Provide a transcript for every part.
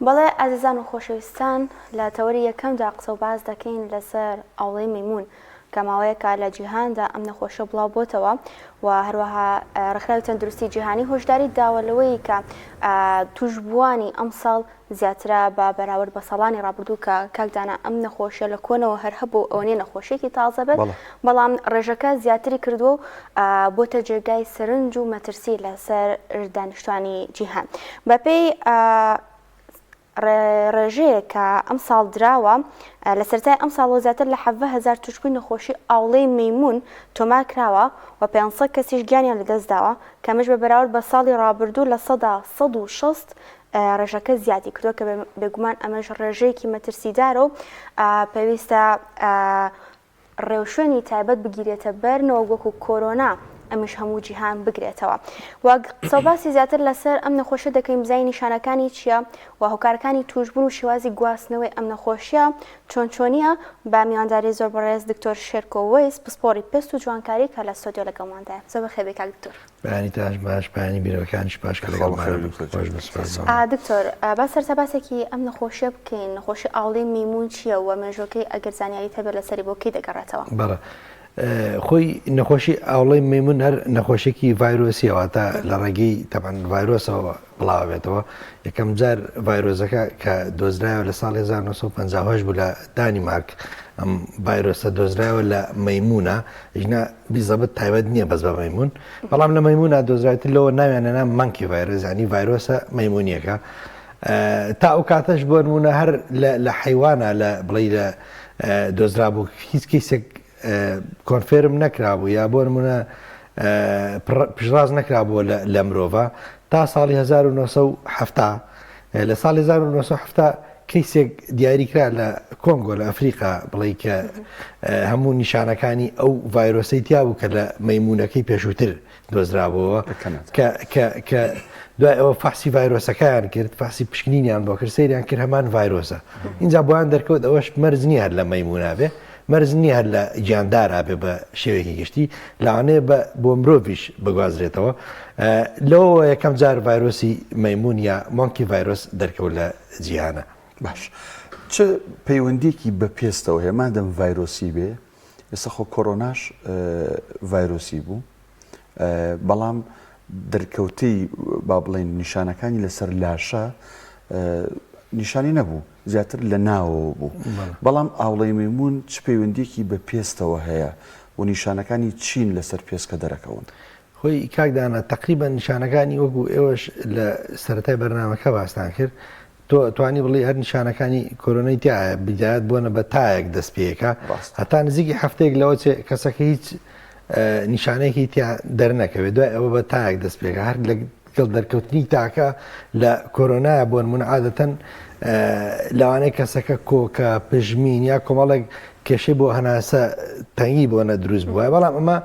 بەڵێ ئازیزان و خۆشەویستان لە تەوەری یەکەمدا قسە و باز دەکەین لەسەر ئاوڵەی مەیمون کە ماوەیەکە لە جیهاندا ئەم نەخۆشیە بڵاو بۆتەوە و هەروەها ڕێکخراوی تەندروستی جیهانی هۆشداری داوەلەوەی کە توشبووانی ئەم ساڵ زیاترە بە بەراورد بە ساڵانی ڕابردوو کە کاکدانا ئەم نەخۆشیە لە کۆنەوە هەر هەبوو ئەوەنێ نەخۆشیێکی تازە بێت بەڵام ڕێژەکە زیاتری کردووە و بۆتە جێگای سەرنج و مەترسی لەسەر دانیشتوانی جیهان بەپێی ڕێژەیە کە ئەم ساڵ دراوە لە سەرەتای ئەم ساڵەوە زیاتر لە 7,000 توشبووی نەخۆشی ئاوڵەی مەیمون تۆمار کراوە و 500 کەسیش گیانیان لەدەست داوە کەمەش بە بەراورد بە ساڵی ڕابردوو لە 160 ڕێژەکە زیادی کردووە کە بێگومان ئەمەش ڕێژەیەکی مەترسیدارە و پێویستە ڕێوشوێنی تایبەت بگیرێتە بەرنەوە وەکو کۆرۆنا ئەمش هەموو جیهان بگرێتەوە و قسەباسی زیاتر لەسەر ئەم نەخۆشیە دەکەین بزای نیشانەکانی چییە و هۆکارەکانی توشبوون و شێوازی گواستنەوەی ئەم نەخۆشیە چۆنیە با میوانداری زۆر بەڕێز دکتۆر شێرکۆوەیس پسپۆڕی پست و جوانکاری کە لە سۆدیۆ لەگەڵماندایە زۆر بەخێر کاک دکتۆر بەیانی تاش باش بەیانی بیرەوەکانیش باش کە دکتۆر با سەرتا باسێکی ئەم نەخۆشیە بکەین نەخۆشی ئاوڵەی مەیمون چییە و مێژۆکەی ئەگەر زانیاری هەبێت لەسەری بۆ کەی دەگەڕێتەوە خۆی نەخۆشی ئاوڵەی مەیمون هەر نەخۆشیێکی ڤایرۆسیەوە تا لە ڕێگەی تەبەن ڤایرۆسەوە بڵاو بێتەوە یەکەم جار ڤایرۆزەکە کە دۆزرایەوە لە ساڵی 1950 بوو لە دانیمارک ئەم ڤایرۆسە دۆزرایەوە لە مەیمونە ژنا بیزەبەت تایبەت نییە بەس بە مەیمون بەڵام لە مەیمونە دۆزرایەتر لەوە ناویانەنا مانکی ڤایرۆس ینی ڤایرۆسە مەیمونیەکە تا ئەو کاتەش بۆ نمونە هەر لە حیوانە لە بڵێ لە دۆزرابوو هیچ کەسێک کۆنفێرم نەکرابوو یا بۆ نمونە پشتڕاست نەکرابووە لە مرۆڤ تا ساڵی 1970 لە ساڵی 1970 کەیسێک دیاریکرا لە کۆنگۆ لە ئەفریقا بڵێ کە هەموو نیشانەکانی ئەو ڤایرۆسەی تیا بوو کە لە مەیمونەکەی پێشووتر دۆزرابەوە کە دوای ئەوە فاسی ڤایرۆسەکەیان کرد فاسی پشکنینیان بۆ کرد سەیریان کرد هەمان ڤایرۆسە اینجا بۆیان دەرکەوت ئەوەش مەرج نییە هەر لە مەیمونابێ مەرج نییە هەر لە گیاندارا بێ بە شێوەیەکی گشتی لەوانەیە بۆ مرۆڤیش بگوازرێتەوە لەوە یەکەم جار ڤایرۆسی مەیمون یا مۆنکی ڤایرۆس دەرکەوت لە جیهانە باش چ پەیوەندیەکی بە پێستەوە هەیە مادەم ڤایرۆسی بێ ئێستا خۆ کۆرۆناش ڤایرۆسی بوو بەڵام دەرکەوتەی با بڵێن نیشانەکانی لەسەر لاشە نیشانی نەبوو زیاتر لە ناوەوە بوو بەڵام ئاوڵەی مەیمون چ پەیوەندیەکی بە پێستەوە هەیە و نیشانەکانی چین لەسەر پێستکە دەرەکەون خۆی کاکدانە تقریبا نیشانەکانی وەکو ئێوەش لە سەرەتای بەرنامەکە باستان کرد تۆ توانی بڵێ هەر نیشانەکانی کۆرۆنای تایە بدایەت بۆنە بە تایەک دەست پێیەکە هەتا نزیکی هەفتەیەک لەوە کەسەکە هیچ نیشانەیەکی تیا دەرنەکەوێت دوای ئەوە بە تایەک دەست پێەکە هەر لەگەڵ دەرکەوتنی تاکە لە کۆرۆنایە بۆ نمونە عادەتەن لەوانەیە کەسەکە کۆکە پژمین یا کۆمەڵێک کێشەی بۆ هەناسە تەنگی بۆنە دروست بووە بەڵام ئەمە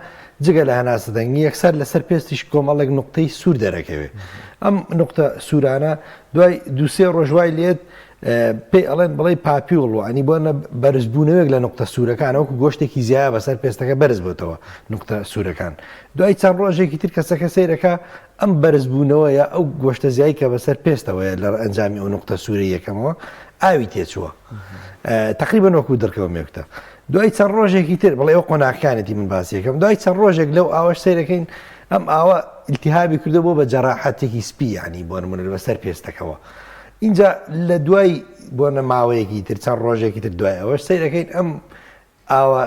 جگە لە هەناسە دەنگی یەکسەر لەسەر پێستیش کۆمەڵێک نقطەی سوور دەرەکەوێت ئەم نقطە سوورانە دوای دووسێ ڕۆژوای لێت پێی ئەڵێن بڵێ پاپیۆڵ ئەنی بۆنە بەرزبوونەوەک لە نقطە سوورەکان وەکو گۆشتێکی زیایە بەسەر پێستەکە بەرز بۆتەوە نقطە سوورەکان دوای چەند ڕۆژێکی تر کەسەکە سیرەکە ئەم بەرزبوونەوە یا ئەو گۆشتە زیایی کە بەسەر پێستەوەیە لە ئەنجامی ئەو نقطە سووری یەکەمەوە ئاوی تێچووە تقریبا وەکو دەرکەوە مێکتە دوای چەند ڕۆژێکی تر بڵێ ئەو قۆناغەکانێتی من باسی یەکەم دوای چەند ڕۆژێک لەو ئاوەش سیرەکەین ئەم ئاوە ئیلتیهابی کردو بۆ بە جەراحەتێکی سپی ینی بۆ نمونە بەسەر پێستەکەەوە اینجا لە دوای بۆ نەماوەیەکی تر چەند ڕۆژێکی تر دوای ئەوەش سیرەکەین ئەم ئاوە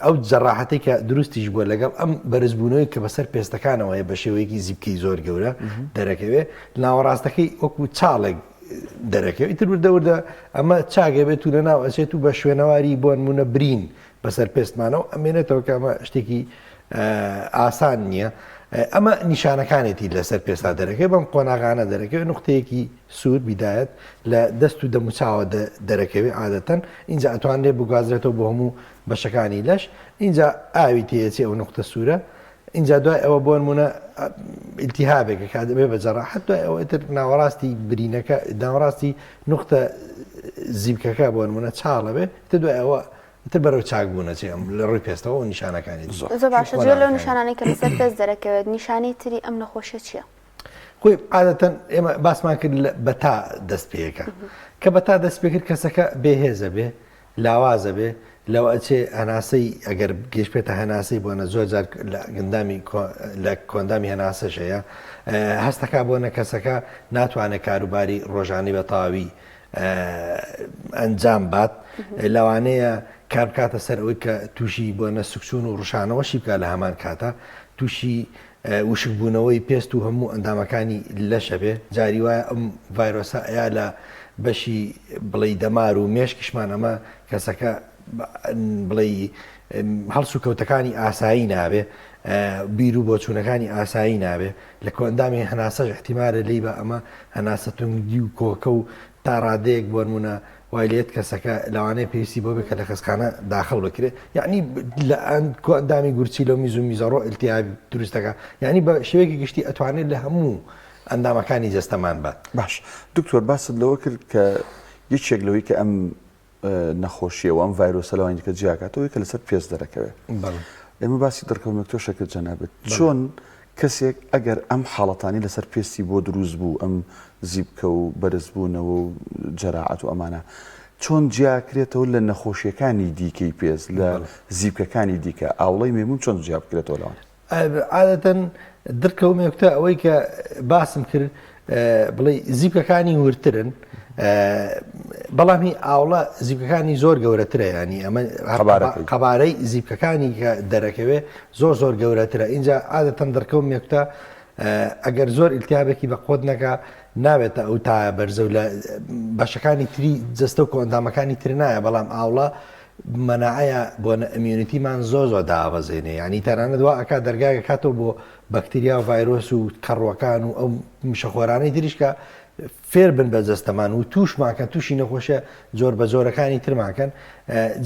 ئەو جەراحەتی کە دروستیش بووە لەگەڵ ئەم بەرزبوونەوەی کە بەسەر پێستەکانەوەی بە شێوەیەکی زیبکەی زۆر گەورە دەرەکەوێت ناوەڕاستەکەی وەکو چاڵێک دەرەکەوێت ئیتر وردە ئەمە چاگە بێت و لە ناو ئەچێت و بە شوێنەواری بۆ نمونە برین بەسەر پێستمانەوە ئەمێنێتەوە کە ئەمە شتێکی ئاسان نییە ئەمە نیشانەکانێتی لەسەر پێستا دەرەکەی بەم قۆناغانە دەرەکەوێت نقطەیەکی سوور بیدایەت لە دەست و دەموچاوە دەرەکەوێت عادەتەن اینجا ئەتوانێت بگوازرێتەوە بۆ هەموو بەشەکانی لەش اینجا ئاوی تێچێ ئەو نقطە سوورە اینجا دوای ئەوە بۆ نمونە ئیلتیهابێکە کە دەبێت بە جەراحەت دوای ئەوە ئیتر ناوەڕاستی برینەکە ناوەڕاستی نقطە زیبکەکە بۆ نمونە چاڵە بێت تر دوای ئەوە تر بەرەو چاکبوونە لە ڕووی پێستەوە و نیشانەکانی زۆر باشە جوێ لەو نیشانانەی کە لەسەر پێست دەرەکەوێت نیشانەی تری ئەم نەخۆشیە چییە؟ خۆی عادەتەن ئێمە باسمان کرد بەتا دەست پێەکە کە بەتا دەست پێ کرد کەسەکە بێهێزە بێ لاوازە بێ لەوە ئەچێ هەناسەی ئەگەر گەشت بێتە هەناسەی بۆنە زۆر جار لە کۆندامی هەناسەشەیە هەستەکە بۆنە کەسەکە ناتوانێت کاروباری ڕۆژانی بە تاوی ئەنجام بات لەوانەیە کار بکاتە سەر ئەوەی کە تووشی بۆنە سوکسون و ڕشانەوەشی بکات لە هەمان کاتە تووشی وشکبوونەوەی پێست و هەموو ئەندامەکانی لەشە بێ جاری وایە ئەم ڤایرۆسە ئەیا لە بەشی بڵێ دەمار و مێشکیشمان ئەمە کەسەکە بڵێ هەڵس و کەوتەکانی ئاسایی نابێ بیر و بۆچوونەکانی ئاسایی نابێ لە کۆندامی هەناسەش احتیمارە لی بە ئەمە هەناسە تونگی و کۆکە و تا ڕادەیەک بۆنمونە وای لێت کەسەکە لەوانەیە پێویستی بۆ بێ کە لە خستخانە داخل بکرێت یعنی لە کۆندامی گورچی لە میز و میزەڕۆ ئلتیابی دروستەکە یعنی بە شێوەیەکی گشتی ئەتوانێت لە هەموو ئەندامەکانی جەستەمان بات. باش دکتۆر باست لەوە کرد کە یەکێک لەوەی کە ئەم نەخۆشیەوە ئەم ڤایرۆسە لەوانی کە جیاکاتەوەی کە لەسەر پێست دەرەکەوێت ئێمە باسی دەرکەوتمێکتۆشەکرد جەنابێت چۆن کەسێک ئەگەر ئەم حاڵەتانی لەسەر پێستی بۆ دروست بوو ئەم زیبکە و بەرزبوونەوە و جەراعەت و ئەمانە چۆن جیاکرێتەوە لە نەخۆشیەکانی دیکەی پێست لە زیبکەکانی دیکە ئاوڵەی مێمون چۆن جیا بکرێتەوە لەوان عادەتەن دەرکەوتمێکتە ئەوەی کە باسم کرد بڵێ زیبکەکانی ورترن بەڵام هی ئاوڵە زیبکەکانی زۆر گەورەترە ینی ئەمە قەبارەی زیبکەکانی کە دەرەکەوێ زۆر گەورەترە اینجا عادەتەن دەرکەوتمێکتە ئەگەر زۆر ئیلتیابێکی بە قۆت نەکە نابێتە ئەو تا بەرزە و لە بەشەکانی تری جەستە و کۆندامەکانی تر نایە بەڵام ئاوڵە مەناعەیە بۆ ئەمیونیتیمان زۆر داوەزێنێ ینی تەنانەت وا ئەکا دەرگاکە کاتەوە بۆ بەکتریا و ڤایرۆس و کەڕوەکان و ئەو مشەخۆرانەی تریشکە فێر بن بە جەستەمان و تووشماکە تووشی نەخۆشە زۆر بە زۆرەکانی ترماکەن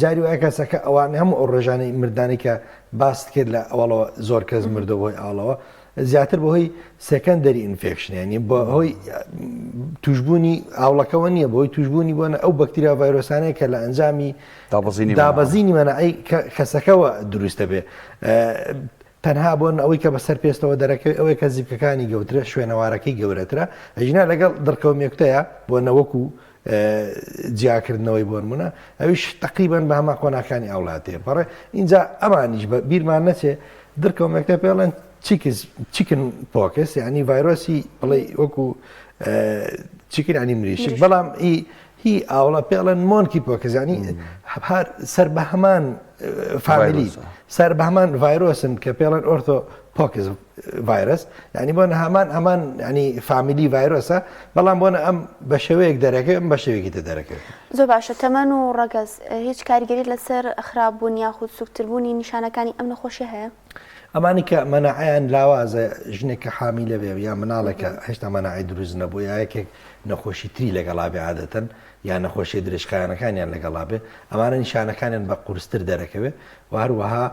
جاری وایە کەسەکە ئەوان هەموو ئەو ڕێژانەی مردانی کە باست کرد لە ئەوڵەوە زۆر کەس مردەوە بۆی ئاڵەوە زیاتر بەهۆی سەکەندەری ئینفێکشنێنی بە هۆی توشببوونی ئاوڵەکەەوە نییە بۆی توشببوونی بۆنە ئەو بەکتریا ڤایرۆسانەیە کە لە ئەنجامی دابەزینی مەناعی کەسەکەەوە دروستە بێ تەنها بۆن ئەوەی کە بەسەر پێستەوە دەرەکەی ئەوەی کە زیبکەکانی گەوترە شوێنەوارەکەی گەورەترە ئەژنا لەگەڵ دەرکەوتمێکتەیە بۆ نەوەکو جیاکردنەوەی بۆنمونە ئەویش تقریبان بە هەما کۆناکانی ئاوڵاتێ بەڕێ اینجا ئەمانیش بە بیرمان نەچێ دەرکەوتمێکتە پێڵێن چیکن پۆکس ینی ڤایرۆسی بڵێ وەکو چیکن ئەنی مریشک بەڵام هی ئاوڵە پێڵەن مۆنکی پۆکەزانی سەر بە هەمان فامیلی سەر بە هەمان ڤایرۆسن کە پێڵەن ئۆرتۆ پۆکس ڤایرس ینی بۆن هەمان ینی فامیلی ڤایرۆسە بەڵام بۆنە ئەم بە شێوەیەک دەرەکەی ئەم بە شێوەیەکی دەرەکەی زۆر باشە تەمەن و ڕەگەز هیچ کاریگەری لەسەر خراپبوون یاخود سوکتربوونی نیشانەکانی ئەم نەخۆشیە هەیە؟ ئەمانی کە مەناعیان لاوازە ژنێکە حامی لەبێ یا مناڵێکە هێشتا مەناعی دروست نەبوو یا یەکێک نەخۆشی تری لەگەڵابێ عادەتەن یا نەخۆشی درێژخایەنەکانیان لەگەڵابێ ئەمانە نیشانەکانیان بە قورستر دەرەکەوێ و هەروەها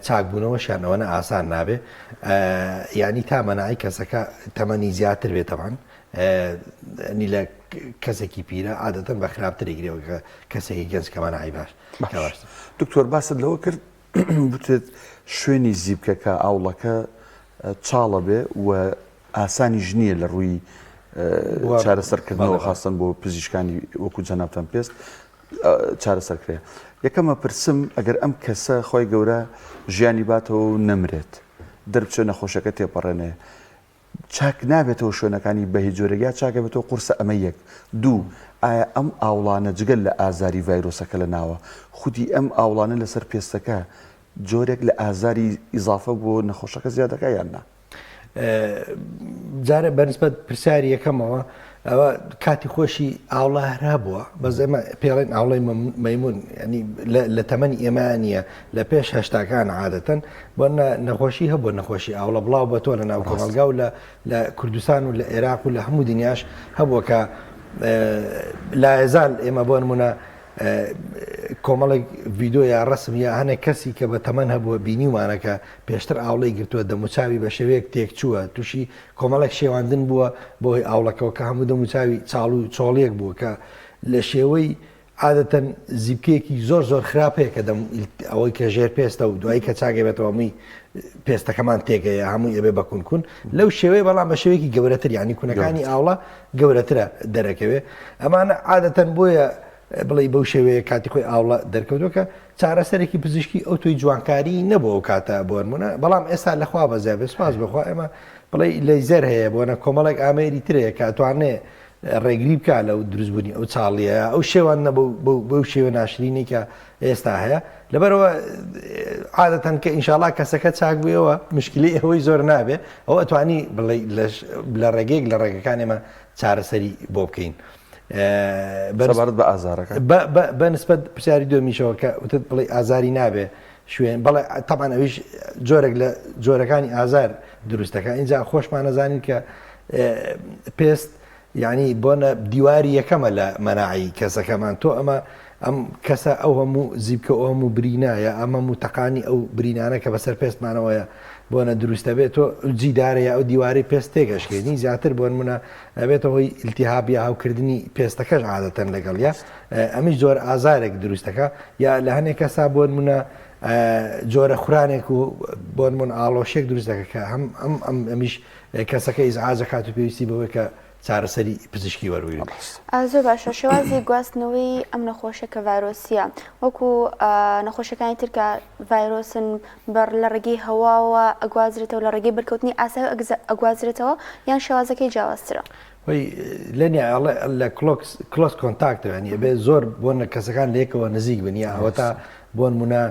چاکبوونەوەشیانەوەنە ئاسان نابێ یعنی تا مەناعی کەسەکە تەمەنی زیاتر بێتەوان نی لە کەسێکی پیرە عادەتەن بە خراپتری گرێەوە کە کەسێکی گەنج کە مەناعی باش. دکتۆر باست لەوە کرد بتێت شوێنی زیبکەکە ئاوڵەکە چاڵە بێ و ئاسانی ژنیە لە ڕووی چارەسەرکردنەوە خاستن بۆ پزیشکانی وەکو جەنابتان پێست چارەسەرکرێ. یەکەمە پرسم ئەگەر ئەم کەسە خۆی گەورە ژیانی باتەوە و نەمرێت دەربچێ نەخۆشەکە تێپەڕێنێ چاک نابێتەوە شوێنەکانی بە هیچ جۆرەگە چاکە بێتەوە قورسە ئەمە یەک دوو ئایا ئەم ئاوڵانە جگەل لە ئازاری ڤایرۆسەکە لە ناوە خودی ئەم ئاوڵانە لەسەر پێستەکە جۆرێک لە ئازاری ئیزافە بۆ نەخۆشەکە زیادەکە یان نا؟ جارە بەنسبەت پرسیاری یەکەمەوە ئەوە کاتی خۆشی ئاوڵە هەرا بووە بەس ئێمە پێڵێن ئاوڵی مەیمون ینی لە تەمەنی ئێمە نییە لە پێش هەشتاکان عادەتەن بۆ نەخۆشی هەبوو نەخۆشی ئاوڵە بڵاو بە تۆ لە ناو کۆمەلگا و لە کوردستان و لە عێراق و لە هەموو دنیاش هەبووە کە لایەزال ئێمە بۆ نمونە کۆمەڵێک ڤیدۆ یا ڕسم یا هەنێک کەسی کە بە تەمەەن هەبووە بینیوانەکە پێشتر ئاوڵی گرتووە دەموچاوی بە شێوەیەک تێکچووە تووشی کۆمەڵێک شێواندن بووە بۆی ئاوڵەکەەوە کە هەموو دەموچاوی چاڵ و چۆڵیەک بووە کە لە شێوەی عادەتەن زیبکەیەکی زۆر خراپەیە کە ئەوەی کە ژێر پێستە و دوایی کە چاگەبێتەوە هەمووی پێستەکەمان تێگەیە هەمووی ئەبێ بەکونکون لەو شێوەیە بەڵام بە شێوەیەکی گەورەتر یانی کوونەکانی ئاوڵە گەورەترە دەرەکەوێ ئەمانە عادەتەن بۆیە بڵێ بەو شێوەیە کاتی خۆی ئاوڵە دەرکەوتوکە چارەسەرێکی پزیشکی ئەو توی جوانکاری نەبوو ئەو کاتە بۆ نمونە بەڵام ئێستا لەخوا بەزیابێ سپاس بخوا ئێمە بڵێ لەیزەر هەیە بۆنە کۆمەڵێک ئامێری ترەیە کە ئەتوانێ ڕێگری بکە لەو دروستبوونی ئەو چاڵیە ئەو شێوان بەو شێوە ناشرینی کە ئێستا هەیە لەبەرەوە عادەتەن کە ئینشاڵا کەسەکە چاک بوویەوە مشکلی ئەوەی زۆر نابێ ئەو ئەتوانی بڵێ لە ڕێگەیەک لە ڕێگەکان ئێمە چارەسەری بۆ بکەین. بەرەبارەت بە ئازارەکە بەنسبەت پرسیاری دومیشەوە کە وتت بڵێ ئازاری نابێ شوێن بەڵێ تەمان ئەویش جۆرێک لە جۆرەکانی ئازار دروستەکە اینجا خۆشمان نەزانین کە پێست یعنی بۆنە دیواری یەکەمە لە مەناعی کەسەکەمان تۆ ئەمە ئەم کەسە ئەو هەموو زیبکە ئەو هەموو برینایە ئەمە متەقانی ئەو برینانە کە بەسەر پێستمانەوەیە بۆنە دروستە بێت تۆ جیدارەیە ئەو دیواری پێست تێگەشکێنی زیاتر بۆ نمونە ئەبێتە هۆی ئیلتیهابی هاوکردنی پێستەکەش عادەتەن لەگەڵە ئەمیش زۆر ئازارێک دروستەکە یا لە هەنێک کەسا بۆ نمونە جۆرە خورانێک و بۆ نمونە ئاڵۆشێک دروستەکە کە ئەمیش کەسەکە ئیزعاجە کات و پێویستی بەوەی کە چارەسەری پزیشکی وەروی زۆر باشە شێوازی گواستنەوەی ئەم نەخۆشە کە ڤایرۆسیە وەکو نەخۆشەکانی ترکە ڤایرۆسن بەر لە ڕێگەی هەواوە ئەگوازرێتەوە لە ڕێگەی بەرکەوتنی ئاسایی ئەگوازرێتەوە یان شێوازەکەی جیاوازترە لەنیا لە کلۆس کۆنتاکتەوەنی ئەبێ زۆر بۆ کەسەکان لێکەوە نزیک بنیە ئەوە تا بۆ نمونە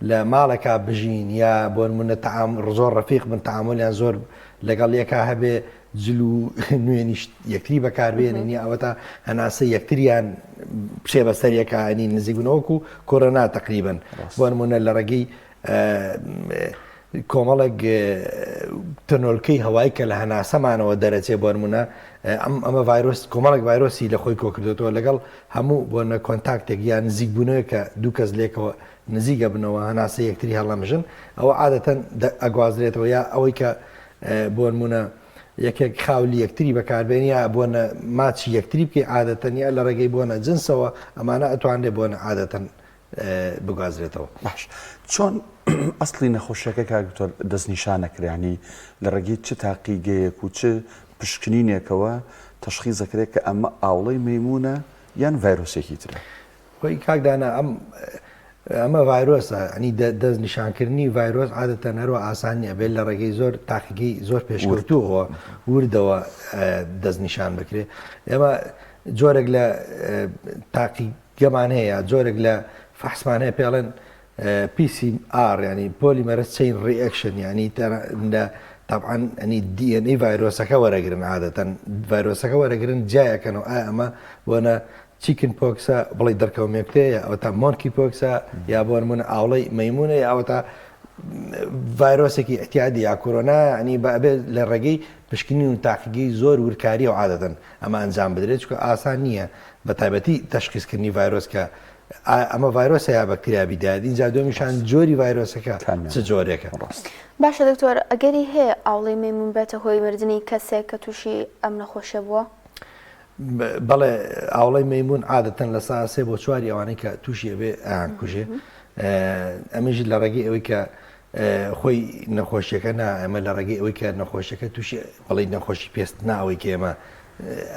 لە ماڵێکا بژین یا بۆ نمونە زۆر ڕەفیق بن تەعاملیان زۆر لەگەڵ یەکا هەبێ جل و نوێنیشت یەکتری بەکاربێننی ئەوە تا هەناسە یەکتریان پشێ بەسەریەکانی نزیکبوونەوەکو کۆرۆنا تقریبن بۆ نمونە لە ڕێگەی کۆمەڵێک تەنۆلکەی هەوایی کە لە هەناسەمانەوە دەرەچێ بۆ نمونە ئەمە ڤایرۆس کۆمەڵێک ڤایرۆسی لە خۆی کۆکردێتەوە لەگەڵ هەموو بۆنە کۆنتاکتێک یان نزیکبوونەوە کە دوو کەس لێکەوە نزیکە بنەوە هەناسە یەکتری هەڵەمژن ئەوە عادەتەن ئەگوازرێتەوە یا ئەوەی کە بۆ نمونە یەکێک خاولی یەکتری بەکاربێنیا بۆنە ماچی یەکتری بکەی عادەتەنیا لە ڕێگەی بۆنە جنسەوە ئەمانە ئەتوانێ بۆنە عادەتەن بگوازرێتەوە. باش چۆن ئەسڵی نەخۆشیەکە کاکتۆر دەستنیشانەکرانی لە ڕێگەی چ تاقیگەیەک و چ پشکنینێکەوە تەشخیص دەکرێت کە ئەمە ئاوڵەی مەیمونە یان ڤایرۆسێکی ترە؟ خۆی کاکدانا ئەمە ڤایرۆسە ئەنی دەست نیشانکردنی ڤایرۆس عادەتەن هەروە ئاسانی ئەبێت لە ڕێگەی زۆر تاقیگەی زۆر پێشکەوتووەوە وردەوە دەست نیشان بکرێت. ئێمە جۆرێک لە تاقیگەمان هەیە جۆرێک لە فەحسمان هەیە پێڵێن PCR ینی پۆلیمەرس چین ڕیئەکشن ینی طبعا ئەنی DNA ڤایرۆسەکە وەرەگرن عادەتەن ڤایرۆسەکە وەرەگرن جایەکەنەوە ئەمە بۆنە چیکن پۆکسە بڵی دەرکەومێکتەیە ئەوە تا مۆنکی پۆکسە یا بۆ نمونە ئاوڵەی مەیمونە ئەوە تا ڤایرۆسێکی ئەتیادی یا کۆرۆنا ئەنی بەبێت لە ڕێگەی پشکنین و تاقیگەی زۆر ورکاری و عادەتەن ئەمە ئەنجام بدرێت چکە ئاسان نییە بە تایبەتی تەشخیصکردنی ڤایرۆس کە ئەمە ڤایرۆسە یا بەکتریا بیداد اینجا دومیشان جۆری ڤایرۆسەکە چ جۆرێکە. باشە دکتۆر ئەگەری هەیە ئاوڵەی مەیمون بێتە هۆی مردنی کەسێک کە تووشی ئەم نەخۆشە بووە؟ بەڵێ ئاوڵەی مەیمون عادەتەن لە سا 3 بۆ 4 ئەوانەی کە تووشی ئەبێ ئاکوژێ ئەمەژی لە ڕێگەی ئەوەی کە خۆی نەخۆشیەکە نا ئەمە لە ڕێگەی ئەوەی کە نەخۆشیەکە تووشی بەڵی نەخۆشی پێست ناوەی کە ئێمە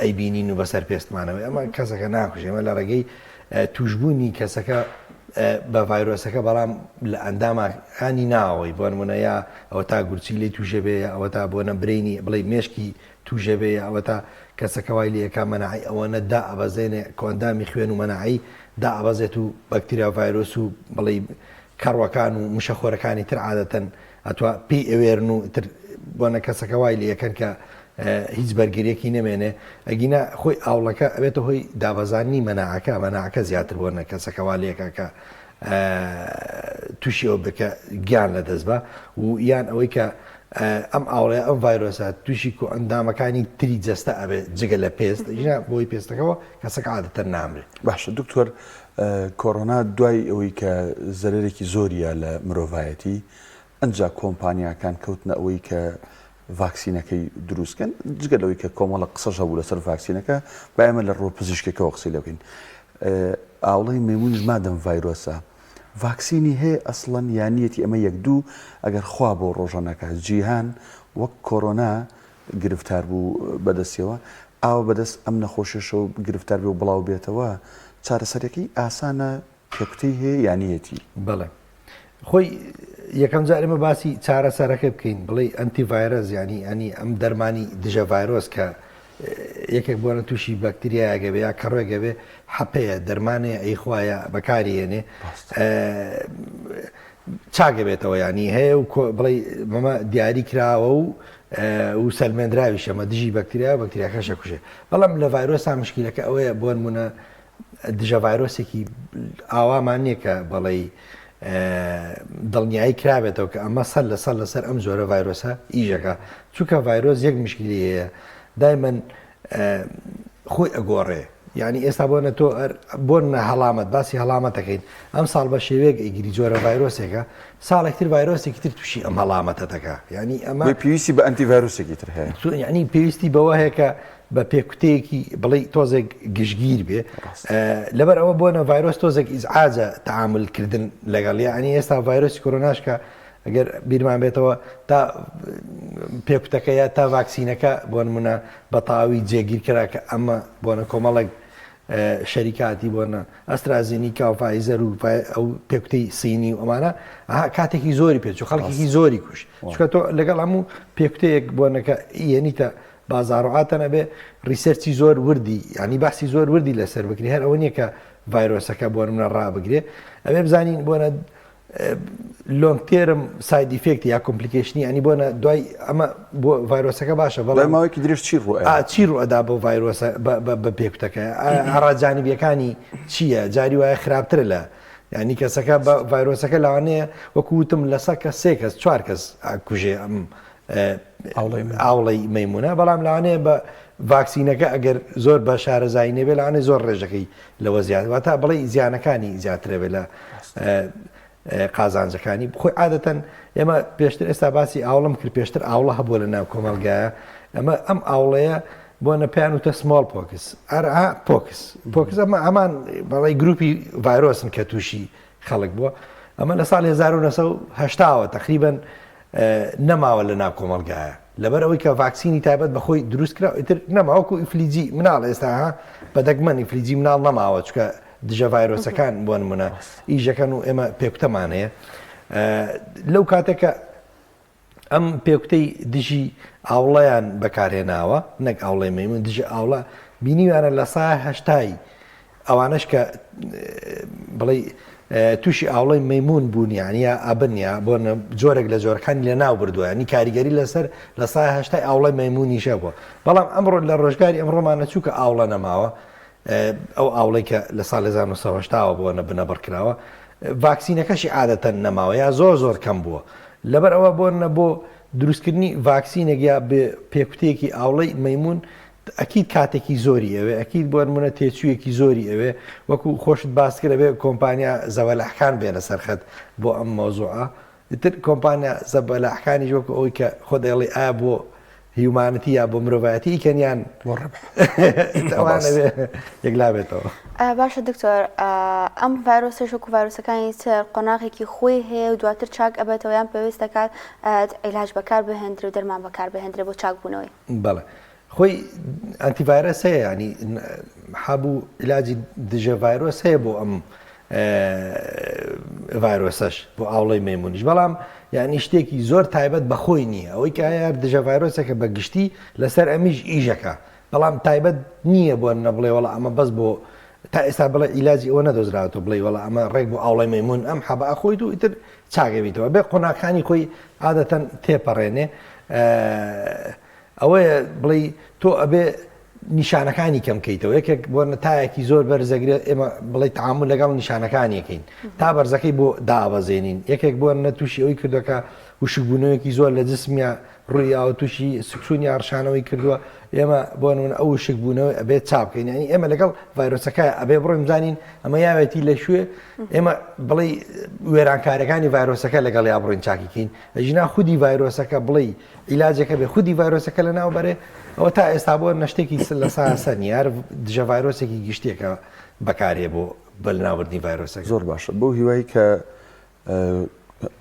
ئەیبینین و بەسەر پێستمانەوەی ئەمە کەسەکە ناکوژێ ئەمە لە ڕێگەی توشبوونی کەسەکە بە ڤایرۆسەکە بەڵام لە ئەندامەکانی ناوەی بۆ نمونە یا ئەوە تا گورچی لی توژە بێ ئەوە تا بۆنە برینی بڵێ مێشکی توژە بێ ئەوە تا کەسەکە وای لەکە مەناعی ئەوەنە دا ئەبەزێنێ کۆندامی خوێن و مەناعی دا ئەبەزێت و بەکتریا ڤایرۆس و بڵێ کەڕوەکان و مشەخۆرەکانی تر عادەتەن ئەتوا پێی ئەوێرن و تر بۆنە کەسەکە وای لەکەن کە هیچ بەرگریەکی نەمێنێ ئەگینا خۆی ئاوڵەکە ئەبێتە هۆی دابەزانی مەناعەکە زیاتر بۆنە کەسەکەوا لێکە کە تووشی ئەو بکە گیان لە دەست بە و یان ئەوەی کە ئەم ئاوڵێ ئەم ڤایرۆسە تووشی و ئەندامەکانی تری جەستە ئەبێ جگە لە پێست ژنا بۆی پێستەکەەوە کەسەکە عادەتەن نامرێت. باشە دکتۆر کۆڕۆنا دوای ئەوەی کە زەرێکی زۆریە لە مرۆڤایەتی ئەنجا کۆمپانیاکان کەوتنە ئەوەی کە ڤاکسینەکەی دروستکەن جگە لەوەی کە کۆمەڵە قسەش هەبوو لەسەر ڤاکسینەکە با ئێمە لە ڕۆ پزیشکێکەوە قسەی لەکەین ئاوڵەی مەیمونیش مادەم ڤایرۆسە ڤاکسینی هەیە ئەسڵەن یانیەتی ئەمە یەک دوو ئەگەر خوا بۆ ڕۆژە نەکات جیهان وەک کۆرۆنا گرفتار بوو بەدەستیەوە ئاو بەدەست ئەم نەخۆشیەشە و گرفتار بێ و بڵاو بێتەوە چارەسەرەکەی ئاسانە پێکوتەی هەیە یانیەتی بەڵێ خۆی یەکەم جار ئێمە باسی چارەسەرەکە بکەین بڵێ ئەنتیڤایرۆس ینی ئەم دەرمانی دژە ڤایرۆس کە یەکێک بۆنە تووشی بەکتریایەگە بێ یا کەڕێگە بێ حەپەیە دەرمانەیە ئەیخوایە بەکارێنێ چاگە بێتەوە ینی هەیە و بڵێ مەمە دیاری کراوە و سەلمێنراوی شەمە دژی بەکتریا و بەکتریاکەشە کوژێ بەڵام لە ڤایرۆسا مشکلەکە ئەوەیە بۆ نمونە دژە ڤایرۆسێکی ئاوامان نییە کە بەڵێ دڵنیایی کرابێتەوە کە ئەمە سەر لەسەر ئەم زۆرە ڤایرۆسە ئیژەکە چونکە ڤایرۆس یەک مشکلی هەیە دایمەن خۆی ئەگۆڕێ ینی ئێستا بۆنە تۆ بۆنە هەڵامەت باسی هەڵامەتەکەین ئەم ساڵ بە شێوەیەک ئیگری جۆرە ڤایرۆسێکە ساڵێکتر ڤایرۆسێکی تر تووشی ئەم هەڵامەتە دەکا ینی ئەمە پێویستی بە ئەنتیڤایرۆسێکی تر هەیە ینی پێویستی بەوە هەیە کە بە پێکوتەیەکی بڵێ تۆزێک گشتگیر بێ لەبەر ئەوە بۆنە ڤایرۆس تۆزێک ئیزعاجە تەعاملکردن لەگەڵ ینی ئێستا ڤایرۆسی کۆرۆناشکە ئەگەر بیرمان بێتەوە تا پێکوتەکەیە تا ڤاکسینەکە بۆ نمونە بە تاوی جێگیر کرا کە ئەمە بۆنە کۆمەڵێک شەریکاتی بۆنە ئەسترازینیکا و فایزەر و ئەو پێکوتەی سینی و ئەمانە کاتێکی زۆری پێچ و خەڵکێکی زۆری کوش چکە تۆ لەگەڵ هەموو پێکوتەیەک بۆنەکە یەنیتە بازاڕعاتەنە بێ ریسەرچی زۆر وردی ینی باسی زۆر وردی لەسەر بکری هەر ئەوە نییە کە ڤایرۆسەکە بۆ منە ڕابگرێ ئەوێ بزانین بۆنە لۆنگتێرم سایدیفکتی یا کۆمپلیکیشنی ئەنی بۆنە دوای ئەمە بۆ ڤایرۆسەکە باشە بەڵام ماوەیەکی درێژ چی ڕوئەدا بۆ ڤایرۆسە بە پێکوتەکە هەڕاجانیبیەکانی چییە جاری وایە خراپتر لە ینی کەسەکە بە ڤایرۆسەکە لەوانەیە وەکووتم لەسەر کە سێ کەس چوار کەس کوژێ ئەم ئاوڵەی مەیمونە بەڵام لەوانەیە بە ڤاکسینەکە ئەگەر زۆر بە شارەزایی نەبێ لەوانەیە زۆر ڕێژەکەی لەوە زیاتوە تا بڵێ زیانەکانی زیاترە بێ لە قازانجەکانی بخۆی عادەتەن ئێمە پێشتر ئێستا باسی ئاوڵم کرد پێشتر ئاوڵە هەبووە لە ناو کۆمەلگایە ئەمە ئەم ئاوڵەیە بۆ نەپیان وتە سمۆڵ پۆکس پۆکس ئەمە ئەمان بەڵی گروپی ڤایرۆسن کە تووشی خەڵک بووە ئەمە لە ساڵ 1970 تقریبن نەماوە لە ناو کۆمەلگایە لەبەر ئەوەی کە ڤاکسینی تایبەت بەخۆی دروست کرا ئیتر نەماوەکو ئیفلیجی مناڵ ئێستا بەدەگمەن ئیفلیجی مناڵ نەماوە چکە دژە ڤایرۆسەکان بۆ نمونە ئیژەکەن و ئێمە پێکوتەمان هەیە لەو کاتێکە ئەم پێکوتەی دژی ئاوڵەیان بەکارهێناوە نەک ئاوڵەی مەیمون دژە ئاوڵە بینیوانە لە سایە هەشتایی ئەوانش کە بڵێ تووشی ئاوڵەی مەیمون بوونیانە ئەبنیا بۆ جۆرێک لە جۆرەکانی لە ناو بردووە نی کاریگەری لەسەر لە سایە هەشتای ئاوڵەی مەیمونیشە بووە بەڵام ئەمڕۆ لە ڕۆژگاری ئەمڕۆمانە چووکە ئاوڵە نەماوە ئەو ئاوڵی کە لە ساڵ 1970 بووە بنەبڕکراوە ڤاکسینەکەشی عادەتەن نەماوە یا زۆر کەم بووە لەبەر ئەوە بۆ دروستکردنی ڤاکسینێک یا پێکوتەیەکی ئاوڵەی مەیمون ئەکید کاتێکی زۆری ئەوێ ئەکید بۆ نمونە تێچوویەکی زۆری ئەوێ وەکو خۆشت باسکرە بێ کۆمپانیا زەوەلەحکان بێنە سەرخەت بۆ ئەم مۆزوعە تر کۆمپانیا زەبەلەحکانی وەکو ئەوی کە خۆ دەڵێ ئایا بۆ هیومانەتی یا بۆ مرۆڤایەتی ئیکەنیان یەکلا بێتەوە باشە دکتۆر ئەم ڤایرۆسە شوک و ڤایرۆسەکانی تر قۆناغێکی خۆی هەیە و دواتر چاک ئەبێتەوە یان پێویست دەکات عیلاج بەکار بهێنرێ و دەرمان بەکار بهێنرێ بۆ چاکبوونەوەی بەڵێ خۆی ئەنتیڤایرۆس هەیە ینی هەبوو عیلاجی دژە ڤایرۆس هەیە بۆ ئەم ڤایرۆسەش بۆ ئاوڵەی مەیمونیش بەڵام یعنی شتێکی زۆر تایبەت بەخۆی نییە ئەوەی کە هەیە دژە ڤایرۆسەکە بە گشتی لەسەر ئەمیش ئیژەکە بەڵام تایبەت نییە بۆ نەبڵێ وڵا ئەمە بەس بۆ تا ئێستا بڵێ عیلاجی ئەوە نەدۆزراوەوە بڵێ وڵا ئەمە ڕێک بۆ ئاوڵەی مەیمون ئەم حەبە ئەخۆیت و ئیتر چاگەویتەوە بێ قۆناغەکانی خۆی عادەتەن تێپەڕێنێ ئەوەیە بڵێ تۆ ئەبێ نیشانەکانی کەمکەیتەوە یەکێک بۆ نەتایەکی زۆر بەرزەگرێت ئێمە بڵێ تعامل لەگەڵ نیشانەکانیەکەین تا بەرزەکەی بۆ دابەزێنین یەکێک بۆ نەتووشی ئەوی کردەکە وشکبوونەوەیەکی زۆر لە جسمیە ڕوویاوە تووشی سکسونی ئارشانەوەی کردووە ئێمە بۆ نمونە ئەو شک بوونەوەی ئەبێت چاپکەین ینی ئێمە لەگەڵ ڤایرۆسەکە ئەبێ بڕۆین بزانین ئەمە یاوێتی لە شوێ ئێمە بڵێ وێرانکارەکانی ڤایرۆسەکە لەگەڵ یا بڕۆین چاکیکەین ئەژینا خودی ڤایرۆسەکە بڵێ عیلاجەکە بێ خودی ڤایرۆسەکە لە ناوبەرێ ئەوە تا ئێستا بۆ نەشتێکی لە ساسە نیار دژە ڤایرۆسێکی گشتێکە بەکارێ بۆ بەلناوردنی ڤایرۆسەکە زۆر باشە بۆ هیوای کە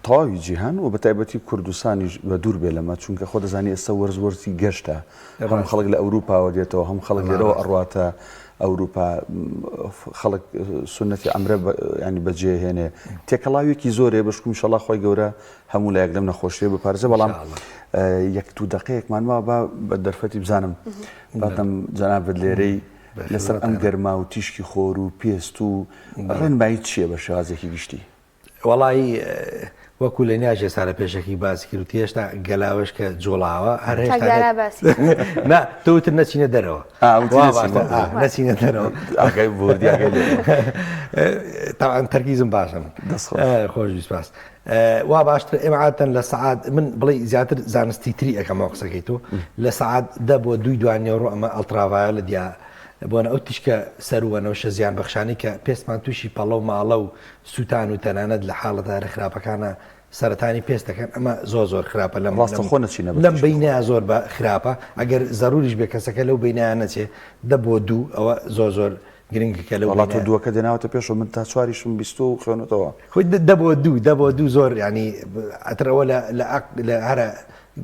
تەواوی جیهان و بە تایبەتی کوردستانی بە دوور بێ لەمە چونکە خۆ دەزانی ئێستا وەرزی گەشتە هەم خەڵک لە ئەوروپاوە دێتەوە هەم خەڵک لێرەوە ئەڕواتە ئەوروپا خەڵک سنەتی ئەمرە ینی بەجێهێنێ تێکەڵاوێکی زۆرێ بەشکم شەڵا خۆی گەورە هەموو لە یەکلەم نەخۆشیە بپارێزە بەڵام یەک دوو دقەیەکمان وا بە دەرفەتی بزانم باتەم جەنابەت لێرەی لەسەر ئەم گەرما و تیشکی خۆر و پێست و ڕێنمایی چییە بە شێوازێکی گشتی؟ وەڵی وەکو لە نیاژێ سارە پێشەکی باسی کرد هێشتا گەلاوش کە جۆڵاوە هەر تۆتر نەچینە دەرەوە نەچینە دەرەوە تاوان تەرکیزم باشم خۆش سپاس وا باشتر ئێمە عادەتەن لە سەعات من بڵێ زیاتر زانستی تری ئەەکەمەوە قسەکەی تۆ لە سەعات 10 بۆ 2 دوانیێڕۆ ئەمە ئەڵتراڤایە لە دیا بۆنە ئەو تیشکە سەروەنەوە زیان بەخشانی کە پێستمان تووشی پەڵە و ماڵە و سووتان و تەنانەت لە حاڵەتە خراپەکانە سەرەتانی پێست دەکەن ئەمە زۆر خراپە لەم بینە زۆر بە خراپە ئەگەر زەروریش بێ کەسەکە لەو بینیان نەچێ 10 بۆ 2 ئەوە زۆر گرنگکە لە وڵات دووەکە دێناوەتە پێش من تا چواریشم 20 و خوێنێتەوە خۆی 10 بۆ 2 زۆر ینی ئەترەوە لە هەرە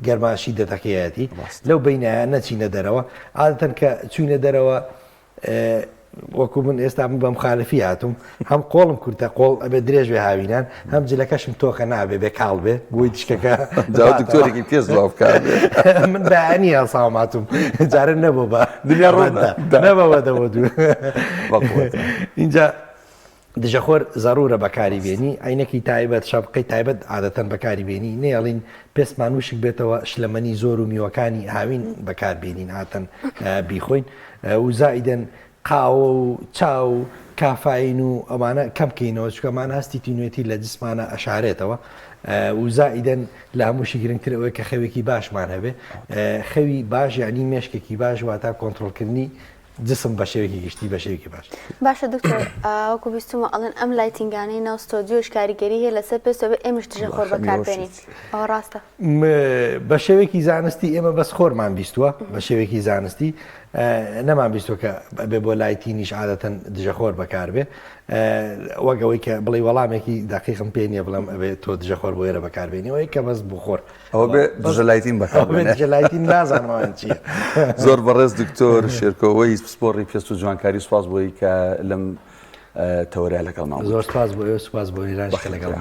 گەرماشی دەتەکەیەتی لەو بینە نەچینە دەرەوە عادەتەن کە چوینە دەرەوە وەکو من ئێستا من بەم خالفی هاتووم هەم قۆڵم کورتە قۆڵ ئەبێ درێژ بێ هاوینان هەم جلەکەشم تۆخە نابێ بێ کاڵ بێ بۆی تشکەکە دکتۆرێکی پێست بکات من بەعنی هەڵساوم هاتووم جارە نەبوو بە دنیا ڕۆنەبەوە دەوە دوو اینجا دژەخۆر زەڕورە بەکاری بێنی عینەکی تایبەت شەبقەی تایبەت عادەتەن بەکاری بێنی نێڵین پێستمان وشک بێتەوە شلەمەنی زۆر و میوەکانی هاوین بەکاربێنین هاتەن بیخۆین و زائیدەن قاوە و چاو و کافین و ئەمانە کەمکەینەوە چکەمان هەستی تینوێتی لە جسمانە ئەشارێتەوە و زائیدەن لە هەمووشی گرنگتر ئەوەی کە خەوێکی باشمان هەبێ خەوی باش یعنی مێشکێکی باش واتە کۆنتڕۆلکردنی جسم بە شێوەیەکی گشتی بە شێوەیەکی باش باشە دکتۆر وەکو بیستمە ئەڵێن ئەم لایتینگانەی ناو ستۆدیۆش کاریگەری هەیە لەسەر پێستەوە ئێمەش دژەخۆر بەکاربێنین ئەوە ڕاستە بە شێوەیەکی زانستی ئێمە بەس خۆرمان بیستووە بە شێوەیەکی زانستی نەمان بیستوە کە بێ بۆ لایتینیش عادەتەن دژەخۆر بەکاربێ وەگەوەی کە بڵێ وەڵامێکی دقیقم پێ نییە بڵم ئەبێ تۆ دژەخۆر بۆ ئێرە بەکاربێنیەوەی کە بەس بۆ خۆر ئەوە بێ دژە لایتین بەکارلایتین نازانەوەیان چییە زۆر بەڕێز دکتۆر شێرکۆوەی سپۆڕی پێست و جوانکاری سوپاس بۆی کە لەم تەوەریا لەگەڵ ماوە زۆر سپاس بۆ ئێوە سپاس بۆ ئێرانشکە لەگەڵ